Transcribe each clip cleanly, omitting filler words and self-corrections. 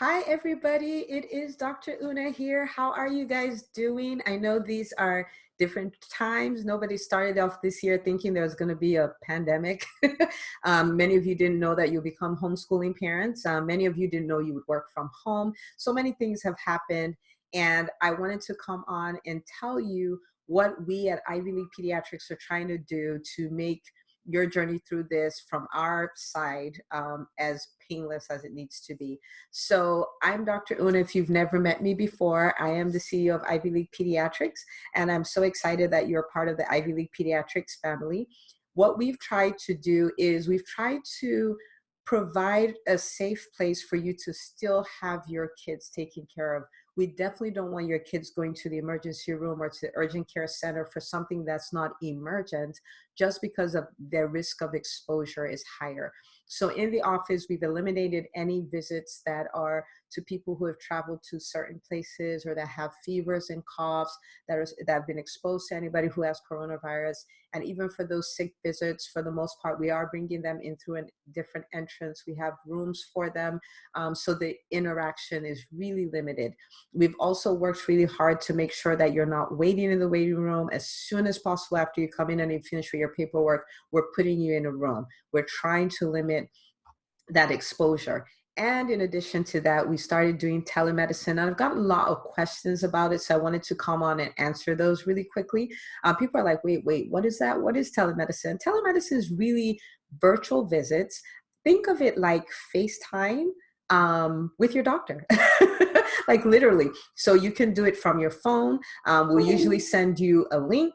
Hi, everybody. It is Dr. Una here. How are you guys doing? I know these are different times. Nobody started off this year thinking there was going to be a pandemic. Many of you didn't know that you'll become homeschooling parents. Many of you didn't know you would work from home. So many things have happened. And I wanted to come on and tell you what we at Ivy League Pediatrics are trying to do to make your journey through this from our side as painless as it needs to be. So I'm Dr. Una. If you've never met me before, I am the CEO of Ivy League Pediatrics, and I'm so excited that you're part of the Ivy League Pediatrics family. What we've tried to do is we've tried to provide a safe place for you to still have your kids taken care of. We definitely don't want your kids going to the emergency room or to the urgent care center for something that's not emergent, just because of their risk of exposure is higher. So in the office, we've eliminated any visits that are to people who have traveled to certain places or that have fevers and coughs that have been exposed to anybody who has coronavirus. And even for those sick visits, for the most part, we are bringing them in through a different entrance. We have rooms for them, so the interaction is really limited. We've also worked really hard to make sure that you're not waiting in the waiting room. As soon as possible after you come in and you finish with your paperwork, we're putting you in a room. We're trying to limit that exposure. And in addition to that, we started doing telemedicine. And I've got a lot of questions about it, so I wanted to come on and answer those really quickly. People are like, wait, what is that? What is telemedicine? Telemedicine is really virtual visits. Think of it like FaceTime with your doctor, like literally. So you can do it from your phone. We'll usually send you a link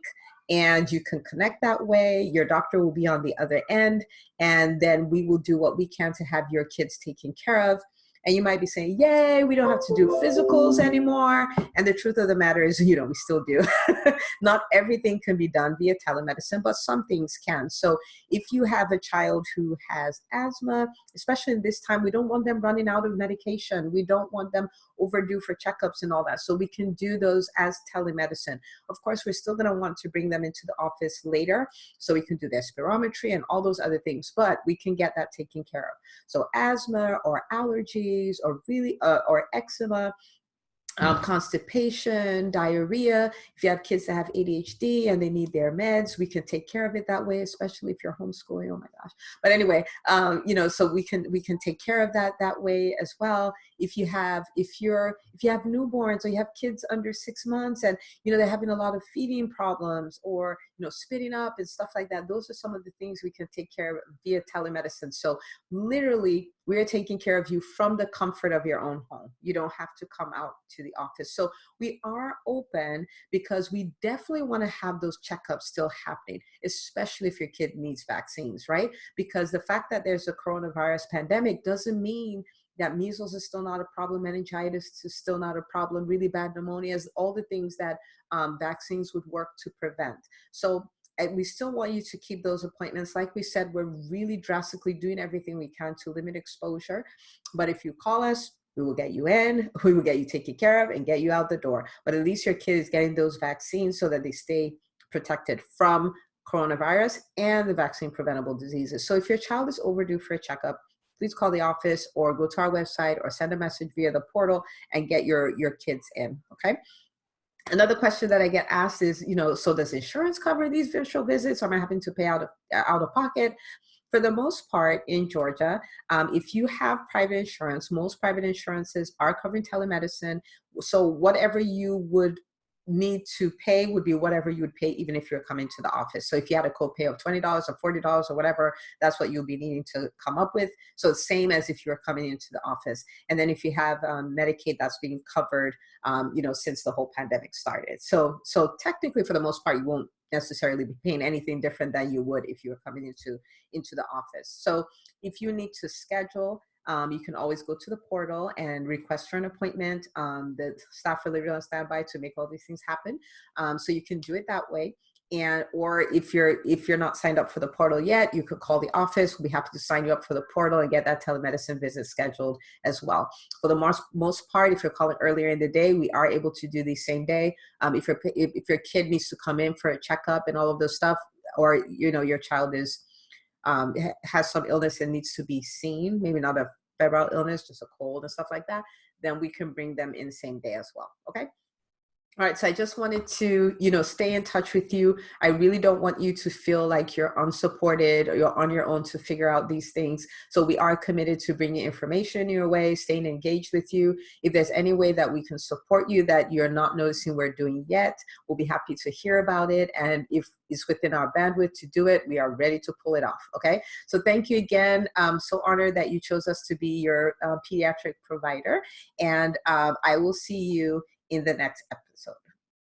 and you can connect that way. Your doctor will be on the other end, and then we will do what we can to have your kids taken care of. And you might be saying, yay, we don't have to do physicals anymore. And the truth of the matter is, we still do. Not everything can be done via telemedicine, but some things can. So if you have a child who has asthma, especially in this time, we don't want them running out of medication. We don't want them overdue for checkups and all that. So we can do those as telemedicine. Of course, we're still going to want to bring them into the office later, so we can do their spirometry and all those other things, but we can get that taken care of. So asthma or allergies or eczema, constipation, diarrhea. If you have kids that have ADHD and they need their meds, we can take care of it that way, especially if you're homeschooling. Oh my gosh. But anyway, so we can take care of that way as well. If you have newborns or you have kids under 6 months and they're having a lot of feeding problems or spitting up and stuff like that, those are some of the things we can take care of via telemedicine. So literally, we are taking care of you from the comfort of your own home. You don't have to come out to the office. So we are open because we definitely want to have those checkups still happening, especially if your kid needs vaccines, right? Because the fact that there's a coronavirus pandemic doesn't mean that measles is still not a problem, meningitis is still not a problem, really bad pneumonia is all the things that vaccines would work to prevent. So we still want you to keep those appointments. Like we said, we're really drastically doing everything we can to limit exposure. But if you call us, we will get you in, we will get you taken care of and get you out the door. But at least your kid is getting those vaccines so that they stay protected from coronavirus and the vaccine preventable diseases. So if your child is overdue for a checkup, please call the office or go to our website or send a message via the portal and get your kids in, okay? Another question that I get asked is, so does insurance cover these virtual visits, or am I having to pay out of pocket? For the most part in Georgia, if you have private insurance, most private insurances are covering telemedicine. So whatever you would need to pay would be whatever you would pay even if you're coming to the office. So if you had a copay of $20 or $40 or whatever, that's what you'll be needing to come up with. So it's same as if you were coming into the office. And then if you have Medicaid, that's being covered, since the whole pandemic started. So technically, for the most part, you won't necessarily be paying anything different than you would if you were coming into the office. So if you need to schedule, you can always go to the portal and request for an appointment. The staff are literally on standby to make all these things happen. So you can do it that way. Or if you're not signed up for the portal yet, you could call the office. We'll be happy to sign you up for the portal and get that telemedicine visit scheduled as well. For the most part, if you're calling earlier in the day, we are able to do the same day. If your kid needs to come in for a checkup and all of those stuff, or your child has some illness and needs to be seen, maybe not a febrile illness, just a cold and stuff like that, then we can bring them in same day as well. Okay. All right, so I just wanted to, stay in touch with you. I really don't want you to feel like you're unsupported or you're on your own to figure out these things. So we are committed to bringing information your way, staying engaged with you. If there's any way that we can support you that you're not noticing we're doing yet, we'll be happy to hear about it. And if it's within our bandwidth to do it, we are ready to pull it off, okay? So thank you again. I'm so honored that you chose us to be your pediatric provider. And I will see you in the next episode.